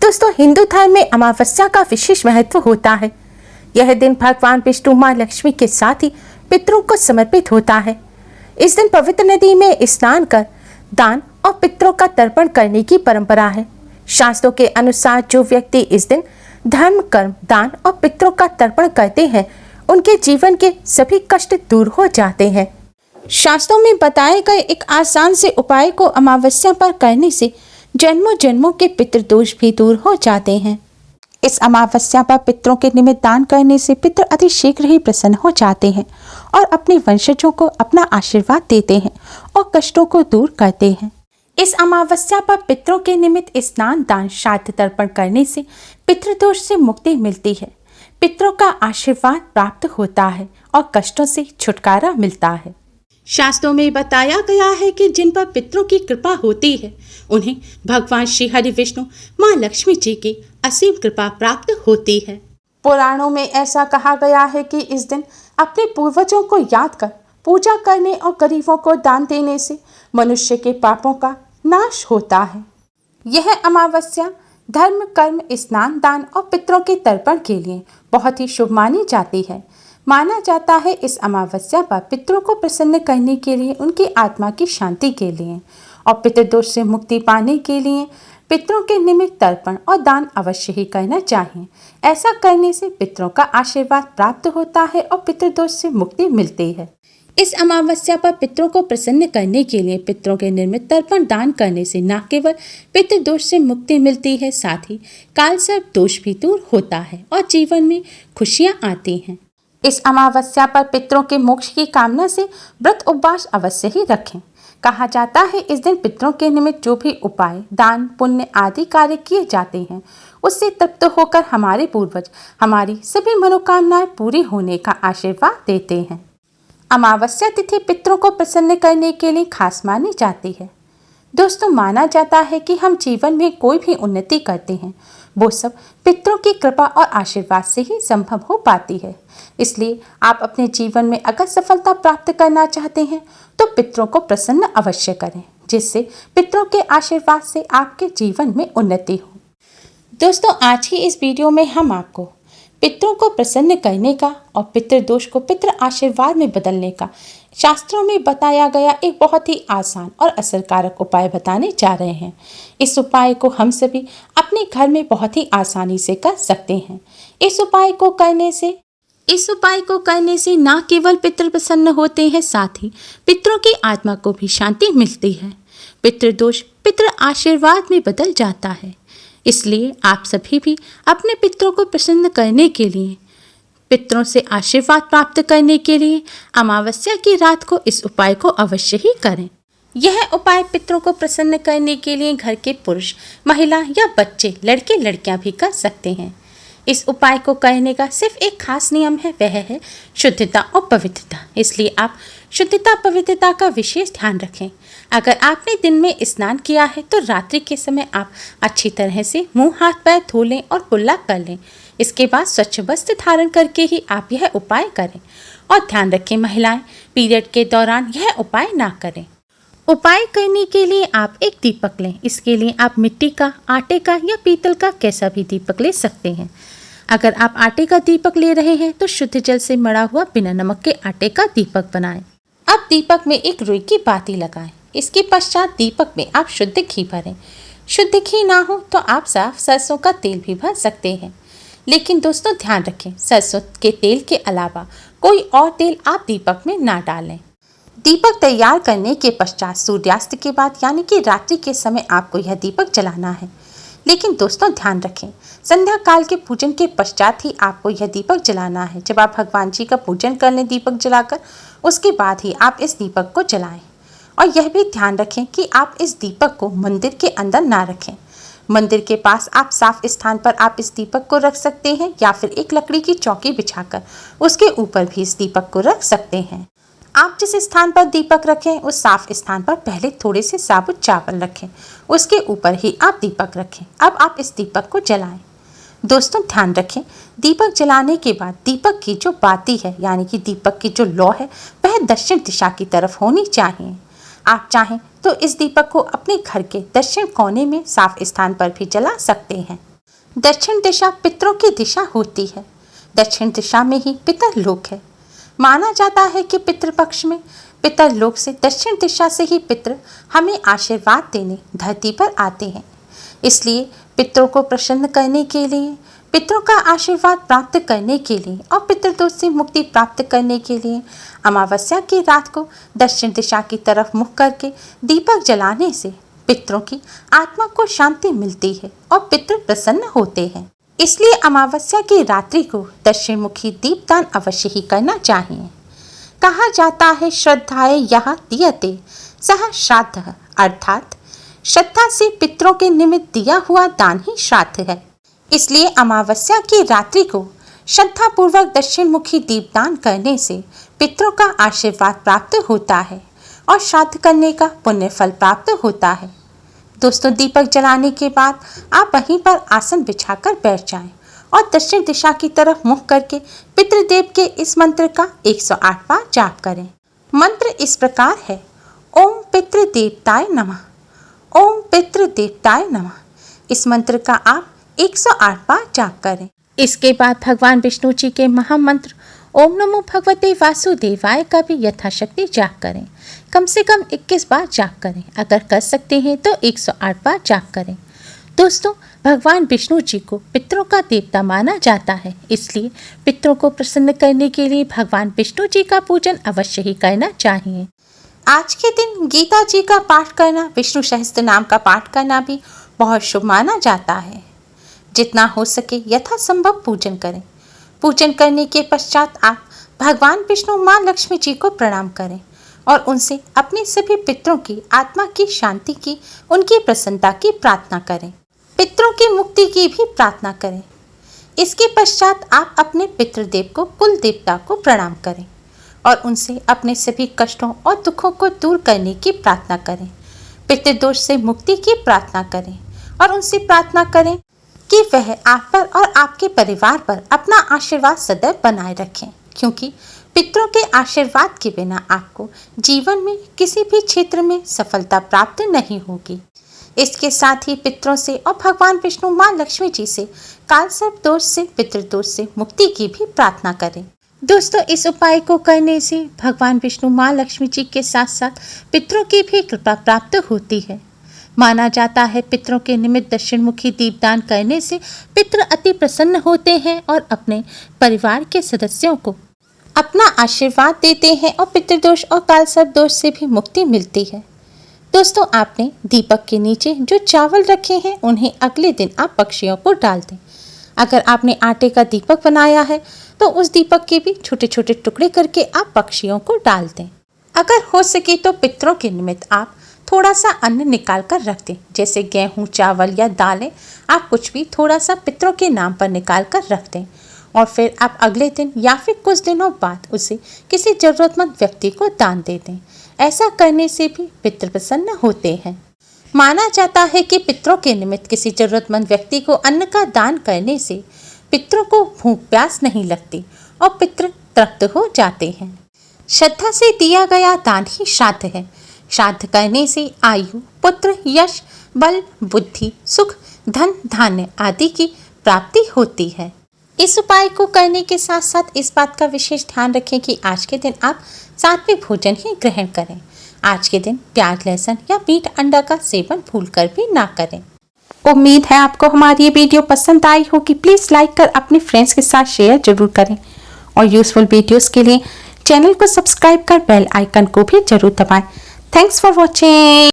दोस्तों, हिंदू धर्म में अमावस्या का विशेष महत्व होता है। यह दिन भगवान विष्णु, मां लक्ष्मी के साथ ही पितरों को समर्पित होता है। इस दिन पवित्र नदी में स्नान कर दान और पितरों का तर्पण करने की परंपरा है। शास्त्रों के अनुसार जो व्यक्ति इस दिन धर्म, कर्म, दान और पितरों का तर्पण करते हैं, उनके जीवन के सभी कष्ट दूर हो जाते हैं। शास्त्रों में बताए गए एक आसान से उपाय को अमावस्या पर करने से जन्मों जन्मों के पितृदोष भी दूर हो जाते हैं। इस अमावस्या पर पितरों के निमित्त दान करने से पितर अति शीघ्र ही प्रसन्न हो जाते हैं और अपने वंशजों को अपना आशीर्वाद देते हैं और कष्टों को दूर करते हैं। इस अमावस्या पर पितरों के निमित्त स्नान, दान, श्राद्ध, तर्पण करने से पितृदोष से मुक्ति मिलती है, पितरों का आशीर्वाद प्राप्त होता है और कष्टों से छुटकारा मिलता है। शास्त्रों में बताया गया है कि जिन पर पितरों की कृपा होती है, उन्हें भगवान श्री हरि विष्णु, मां लक्ष्मी जी की असीम कृपा प्राप्त होती है। पुराणों में ऐसा कहा गया है कि इस दिन अपने पूर्वजों को याद कर पूजा करने और गरीबों को दान देने से मनुष्य के पापों का नाश होता है। यह अमावस्या धर्म, कर्म, स्नान, दान और पितरों के तर्पण के लिए बहुत ही शुभ मानी जाती है। माना जाता है इस अमावस्या पर पितरों को प्रसन्न करने के लिए, उनकी आत्मा की शांति के लिए और पितृदोष से मुक्ति पाने के लिए पितरों के निमित्त तर्पण और दान अवश्य ही करना चाहिए। ऐसा करने से पितरों का आशीर्वाद प्राप्त होता है और पितृदोष से मुक्ति मिलती है। इस अमावस्या पर पितरों को प्रसन्न करने के लिए पितरों के निर्मित तर्पण दान करने से न केवल पितृदोष से मुक्ति मिलती है, साथ ही काल सर्प दोष भी दूर होता है और जीवन में खुशियाँ आती हैं। इस अमावस्या पर पितरों के मोक्ष की कामना से व्रत उपवास अवश्य ही रखें। कहा जाता है इस दिन पितरों के निमित्त जो भी उपाय, दान, पुण्य आदि कार्य किए जाते हैं, उससे तृप्त होकर हमारे पूर्वज हमारी सभी मनोकामनाएं पूरी होने का आशीर्वाद देते हैं। अमावस्या तिथि पितरों को प्रसन्न करने के लिए खास मानी जाती है। दोस्तों, माना जाता है कि हम जीवन में कोई भी उन्नति करते हैं, वो सब पितरों की कृपा और आशीर्वाद से ही संभव हो पाती है। इसलिए आप अपने जीवन में अगर सफलता प्राप्त करना चाहते हैं तो पितरों को प्रसन्न अवश्य करें, जिससे पितरों के आशीर्वाद से आपके जीवन में उन्नति हो। दोस्तों, आज की इस वीडियो में हम आपको पितरों को प्रसन्न करने का और पितृदोष को पितृ आशीर्वाद में बदलने का शास्त्रों में बताया गया एक बहुत ही आसान और असरकारक उपाय बताने जा रहे हैं। इस उपाय को हम सभी अपने घर में बहुत ही आसानी से कर सकते हैं। इस उपाय को करने से न केवल पितृ प्रसन्न होते हैं, साथ ही पितरों की आत्मा को भी शांति मिलती है। पितृदोष पितृ आशीर्वाद में बदल जाता है। इसलिए आप सभी भी अपने पितरों को प्रसन्न करने के लिए, पितरों से आशीर्वाद प्राप्त करने के लिए अमावस्या की रात को इस उपाय को अवश्य ही करें। यह उपाय पितरों को प्रसन्न करने के लिए घर के पुरुष, महिला या बच्चे, लड़के लड़कियां भी कर सकते हैं। इस उपाय को करने का सिर्फ एक खास नियम है, वह है शुद्धता और पवित्रता। इसलिए आप शुद्धता पवित्रता का विशेष ध्यान रखें। अगर आपने दिन में स्नान किया है तो रात्रि के समय आप अच्छी तरह से मुंह, हाथ, पैर धो लें और कुल्ला कर लें। इसके बाद स्वच्छ वस्त्र धारण करके ही आप यह उपाय करें। और ध्यान रखें, महिलाएं पीरियड के दौरान यह उपाय ना करें। उपाय करने के लिए आप एक दीपक लें। इसके लिए आप मिट्टी का, आटे का या पीतल का कैसा भी दीपक ले सकते हैं। अगर आप आटे का दीपक ले रहे हैं तो शुद्ध जल से मढ़ा हुआ बिना नमक के आटे का दीपक बनाएं। अब दीपक में एक रुई की बाती लगाएं। इसके पश्चात दीपक में आप शुद्ध घी भरें। शुद्ध घी ना हो तो आप साफ सरसों का तेल भी भर सकते हैं। लेकिन दोस्तों, ध्यान रखें, सरसों के तेल के अलावा कोई और तेल आप दीपक में ना डालें। दीपक तैयार करने के पश्चात सूर्यास्त के बाद यानी कि रात्रि के समय आपको यह दीपक जलाना है। लेकिन दोस्तों, ध्यान रखें, संध्या काल के पूजन के पश्चात ही आपको यह दीपक जलाना है। जब आप भगवान जी का पूजन कर लें दीपक जलाकर, उसके बाद ही आप इस दीपक को जलाएं। और यह भी ध्यान रखें कि आप इस दीपक को मंदिर के अंदर ना रखें। मंदिर के पास आप साफ स्थान पर आप इस दीपक को रख सकते हैं, या फिर एक लकड़ी की चौकी बिछाकर उसके ऊपर भी इस दीपक को रख सकते हैं। आप जिस स्थान पर दीपक रखें उस साफ स्थान पर पहले थोड़े से साबुत चावल रखें, उसके ऊपर ही आप दीपक रखें। अब आप इस दीपक को जलाएं। दोस्तों, ध्यान रखें, दीपक जलाने के बाद दीपक की जो बाती है यानी कि दीपक की जो लौ है वह दक्षिण दिशा की तरफ होनी चाहिए। आप चाहें तो इस दीपक को अपने घर के दक्षिण कोने में साफ स्थान पर भी जला सकते हैं। दक्षिण दिशा पितरों की दिशा होती है। दक्षिण दिशा में ही पितरलोक है। माना जाता है कि पितृपक्ष में पितरलोक से दक्षिण दिशा से ही पितृ हमें आशीर्वाद देने धरती पर आते हैं। इसलिए पितरों को प्रसन्न करने के लिए, पितरों का आशीर्वाद प्राप्त करने के लिए और पितृदोष से मुक्ति प्राप्त करने के लिए अमावस्या की रात को दक्षिण दिशा की तरफ मुख करके दीपक जलाने से पितरों की आत्मा को शांति मिलती है और पितृ प्रसन्न होते हैं। इसलिए अमावस्या की रात्रि को दक्षिण मुखी दीपदान अवश्य ही करना चाहिए। कहा जाता है श्रद्धाए यह दीयते सह श्राद्ध, अर्थात श्रद्धा से पितरों के निमित्त दिया हुआ दान ही श्राद्ध है। इसलिए अमावस्या की रात्रि को श्रद्धा पूर्वक दक्षिण मुखी दीपदान करने से पितरों का आशीर्वाद प्राप्त होता है और श्राद्ध करने का पुण्य फल प्राप्त होता है। दोस्तों, दीपक जलाने के बाद आप वहीं पर आसन बिछाकर बैठ जाएं और दक्षिण दिशा की तरफ मुख करके पितृदेव के इस मंत्र का 108 बार जाप करें। मंत्र इस प्रकार है, ओम पितृदेवताय नमः, ओम पितृदेवताय नमः। इस मंत्र का आप 108 बार जाप करें। इसके बाद भगवान विष्णु जी के महामंत्र ओम नमो भगवते वासुदेवाय का भी यथाशक्ति जाप करें। कम से कम 21 बार जाप करें। अगर कर सकते हैं तो 108 बार जाप करें। दोस्तों, भगवान विष्णु जी को पितरों का देवता माना जाता है, इसलिए पितरों को प्रसन्न करने के लिए भगवान विष्णु जी का पूजन अवश्य ही करना चाहिए। आज के दिन गीता जी का पाठ करना, विष्णु सहस्त्र नाम का पाठ करना भी बहुत शुभ माना जाता है। जितना हो सके यथासंभव पूजन करें। पूजन करने के पश्चात आप भगवान विष्णु माँ लक्ष्मी जी को प्रणाम करें और उनसे अपने सभी पितरों की आत्मा की शांति की, उनकी प्रसन्नता की प्रार्थना करें। पितरों की मुक्ति की भी प्रार्थना करें। इसके पश्चात आप अपने पितृदेव को, कुल देवता को प्रणाम करें और उनसे अपने सभी कष्टों और दुखों को दूर करने की प्रार्थना करें। पितृदोष से मुक्ति की प्रार्थना करें और उनसे प्रार्थना करें कि वह आप पर और आपके परिवार पर अपना आशीर्वाद सदैव बनाए रखें, क्योंकि पितरों के आशीर्वाद के बिना आपको जीवन में किसी भी क्षेत्र में सफलता प्राप्त नहीं होगी। इसके साथ ही पितरों से और भगवान विष्णु माँ लक्ष्मी जी से कालसर्प दोष से, पितृदोष से मुक्ति की भी प्रार्थना करें। दोस्तों, इस उपाय को करने से भगवान विष्णु माँ लक्ष्मी जी के साथ साथ पितरों की भी कृपा प्राप्त होती है। माना जाता है पितरों के निमित्त दक्षिणमुखी दीपदान करने से पितृ अति प्रसन्न होते हैं और अपने परिवार के सदस्यों को अपना आशीर्वाद देते हैं और पितृदोष और कालसर्प दोष से भी मुक्ति मिलती है। दोस्तों, आपने दीपक के नीचे जो चावल रखे हैं उन्हें अगले दिन आप पक्षियों को डाल दें। अगर आपने आटे का दीपक बनाया है तो उस दीपक के भी छोटे छोटे टुकड़े करके आप पक्षियों को डाल दें। अगर हो सके तो पितरों के निमित्त आप थोड़ा सा अन्न निकाल कर रख दें, जैसे गेहूं, चावल या दालें। आप कुछ भी थोड़ा सा पितरों के नाम पर निकाल कर रख दें और फिर आप अगले दिन या फिर कुछ दिनों बाद उसे किसी जरूरतमंद व्यक्ति को दान दे दें। ऐसा करने से भी पितृ प्रसन्न होते हैं। माना जाता है कि पितरों के निमित्त किसी जरूरतमंद व्यक्ति को अन्न का दान करने से पितरों को भूख प्यास नहीं लगती और पितृ तृप्त हो जाते हैं। श्रद्धा से दिया गया दान ही श्राद्ध है। श्राद्ध करने से आयु, पुत्र, यश, बल, बुद्धि, सुख, धन, धान्य आदि की प्राप्ति होती है। इस उपाय को करने के साथ साथ इस बात का विशेष ध्यान रखें कि आज के दिन आप सात्विक भोजन ही ग्रहण करें। आज के दिन प्याज, लहसुन या मीट, अंडा का सेवन भूलकर भी ना करें। उम्मीद है आपको हमारी ये वीडियो पसंद आई होगी। प्लीज़ लाइक कर अपने फ्रेंड्स के साथ शेयर जरूर करें और यूजफुल वीडियोस के लिए चैनल को सब्सक्राइब कर बेल आइकन को भी जरूर दबाएं। Thanks for watching.